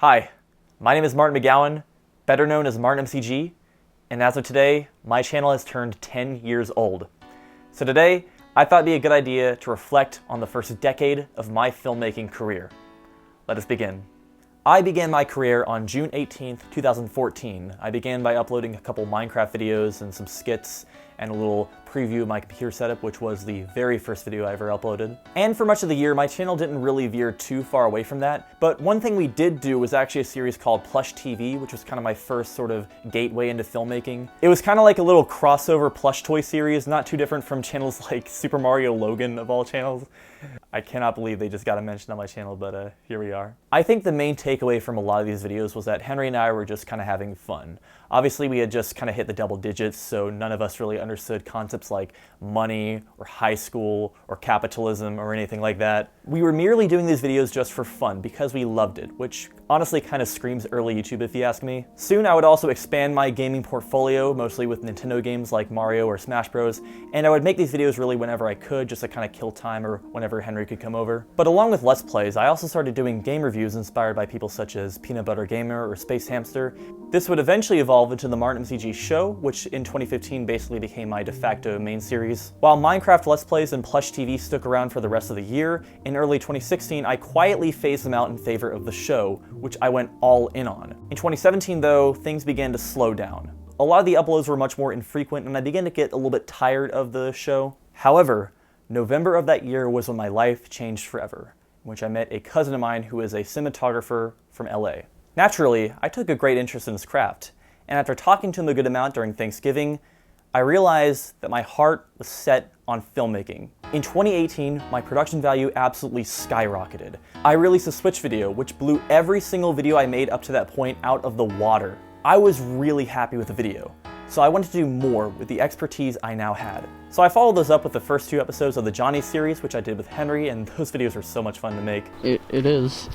Hi, my name is Martin McGowan, better known as Martin Mcg, and as of today, my channel has turned 10 years old. So today, I thought it'd be a good idea to reflect on the first decade of my filmmaking career. Let us begin. I began my career on June 18th, 2014. I began by uploading a couple Minecraft videos and some skits and a little preview of my computer setup, which was the very first video I ever uploaded. And for much of the year, my channel didn't really veer too far away from that, but one thing we did do was actually a series called Plush TV, which was kind of my first sort of gateway into filmmaking. It was kind of like a little crossover plush toy series, not too different from channels like Super Mario Logan of all channels. I cannot believe they just got a mention on my channel, but here we are. I think the main takeaway from a lot of these videos was that Henry and I were just kind of having fun. Obviously, we had just kind of hit the double digits, so none of us really understood concepts like money or high school or capitalism or anything like that. We were merely doing these videos just for fun because we loved it, which honestly kind of screams early YouTube if you ask me. Soon I would also expand my gaming portfolio, mostly with Nintendo games like Mario or Smash Bros, and I would make these videos really whenever I could, just to kind of kill time or whenever Henry could come over. But along with Let's Plays, I also started doing game reviews inspired by people such as Peanut Butter Gamer or Space Hamster. This would eventually evolve into the Martin Mcg Show, which in 2015 basically became my de facto main series. While Minecraft Let's Plays and Plush TV stuck around for the rest of the year, in early 2016 I quietly phased them out in favor of the show, which I went all in on. In 2017 though, things began to slow down. A lot of the uploads were much more infrequent and I began to get a little bit tired of the show. However, November of that year was when my life changed forever, in which I met a cousin of mine who is a cinematographer from LA. Naturally, I took a great interest in his craft, and after talking to him a good amount during Thanksgiving, I realized that my heart was set on filmmaking. In 2018, my production value absolutely skyrocketed. I released a Switch video, which blew every single video I made up to that point out of the water. I was really happy with the video, so I wanted to do more with the expertise I now had. So I followed those up with the first 2 episodes of the Johnny series, which I did with Henry, and those videos were so much fun to make. It is.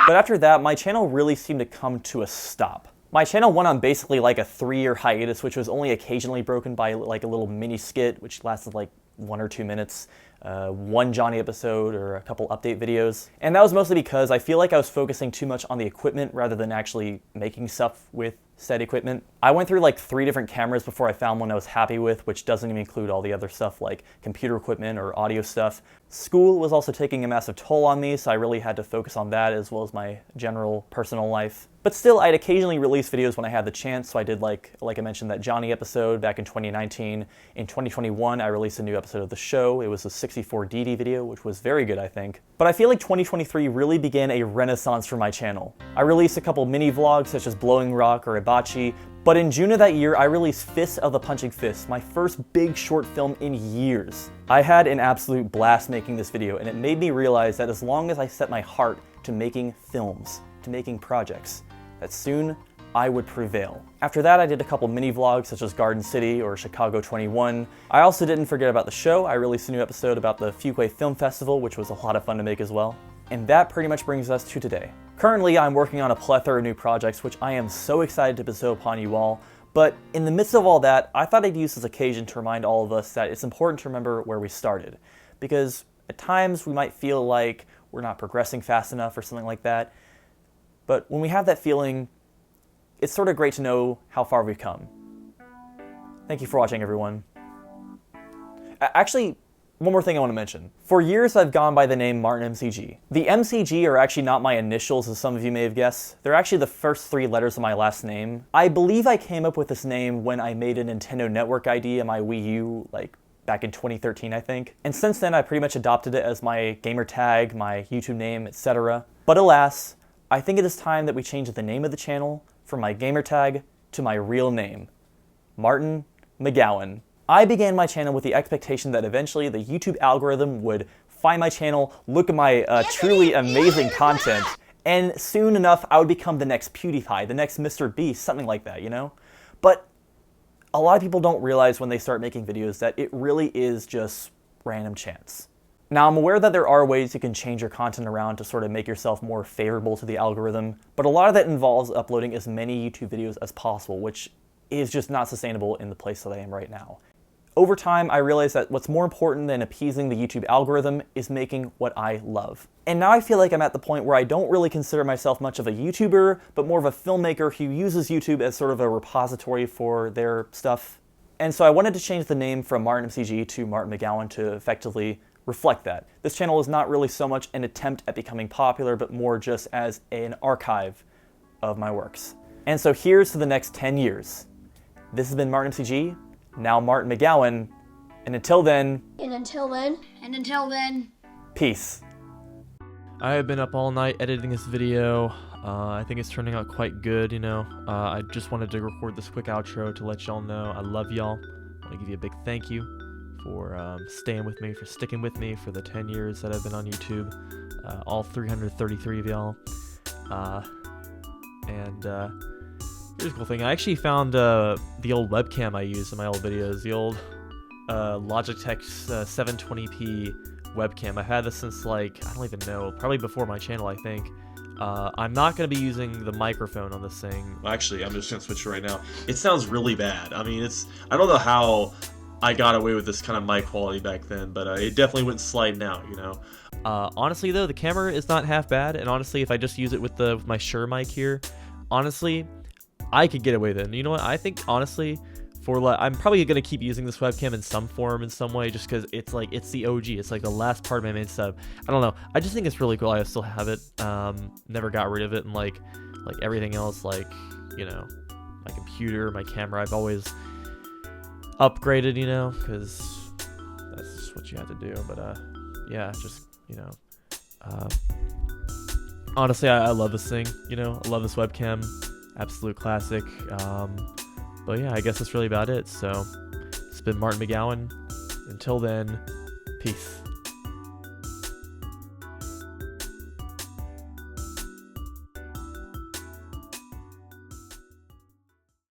But after that, my channel really seemed to come to a stop. My channel went on basically like a 3-year hiatus, which was only occasionally broken by like a little mini skit, which lasted like 1 or 2 minutes, one Johnny episode or a couple update videos. And that was mostly because I feel like I was focusing too much on the equipment rather than actually making stuff with said equipment. I went through like 3 different cameras before I found one I was happy with, which doesn't even include all the other stuff like computer equipment or audio stuff. School was also taking a massive toll on me, so I really had to focus on that as well as my general personal life. But still, I'd occasionally release videos when I had the chance, so I did like I mentioned, that Johnny episode back in 2019. In 2021, I released a new episode of the show. It was a 64DD video, which was very good, I think. But I feel like 2023 really began a renaissance for my channel. I released a couple mini vlogs such as Blowing Rock or Hibachi, but in June of that year, I released Fist of the Punching Fist, my first big short film in years. I had an absolute blast making this video, and it made me realize that as long as I set my heart to making films, to making projects, that soon I would prevail. After that, I did a couple mini vlogs such as Garden City or Chicago 21. I also didn't forget about the show. I released a new episode about the Fuquay Film Festival, which was a lot of fun to make as well. And that pretty much brings us to today. Currently, I'm working on a plethora of new projects, which I am so excited to bestow upon you all. But in the midst of all that, I thought I'd use this occasion to remind all of us that it's important to remember where we started. Because at times we might feel like we're not progressing fast enough or something like that. But when we have that feeling, it's sort of great to know how far we've come. Thank you for watching, everyone. Actually, one more thing I want to mention. For years, I've gone by the name Martin Mcg. The MCG are actually not my initials, as some of you may have guessed. They're actually the first 3 letters of my last name. I believe I came up with this name when I made a Nintendo Network ID on my Wii U, like back in 2013, I think. And since then, I pretty much adopted it as my gamer tag, my YouTube name, etc. But alas, I think it is time that we change the name of the channel from my gamer tag to my real name, Martin McGowan. I began my channel with the expectation that eventually the YouTube algorithm would find my channel, look at my truly amazing content, and soon enough I would become the next PewDiePie, the next Mr. Beast, something like that, you know? But a lot of people don't realize when they start making videos that it really is just random chance. Now, I'm aware that there are ways you can change your content around to sort of make yourself more favorable to the algorithm, but a lot of that involves uploading as many YouTube videos as possible, which is just not sustainable in the place that I am right now. Over time, I realized that what's more important than appeasing the YouTube algorithm is making what I love. And now I feel like I'm at the point where I don't really consider myself much of a YouTuber, but more of a filmmaker who uses YouTube as sort of a repository for their stuff. And so I wanted to change the name from Martin Mcg to Martin McGowan to effectively reflect that. This channel is not really so much an attempt at becoming popular, but more just as an archive of my works. And so here's to the next 10 years. This has been Martin Mcg, now Martin McGowan, and until then... peace. I have been up all night editing this video. I think it's turning out quite good, you know. I just wanted to record this quick outro to let y'all know I love y'all. I want to give you a big thank you for staying with me, for sticking with me for the 10 years that I've been on YouTube. All 333 of y'all. Here's a cool thing. I actually found the old webcam I used in my old videos, the old Logitech 720p webcam. I've had this since, like, I don't even know, probably before my channel, I think. I'm not going to be using the microphone on this thing. Actually, I'm just going to switch it right now. It sounds really bad. I mean, I don't know how I got away with this kind of mic quality back then, but it definitely went sliding out, you know. Honestly, though, the camera is not half bad, and honestly, if I just use it with my Shure mic here, honestly, I could get away with it. You know what? I think, honestly, I'm probably going to keep using this webcam in some form, in some way, just because it's like, it's the OG. It's like the last part of my main setup. I don't know. I just think it's really cool. I still have it. Never got rid of it. And like everything else, like, you know, my computer, my camera, I've always upgraded, you know, because that's just what you have to do. But, yeah, just, you know, honestly, I love this thing, you know. I love this webcam. Absolute classic. But yeah, I guess that's really about it. So it's been Martin McGowan. Until then, peace.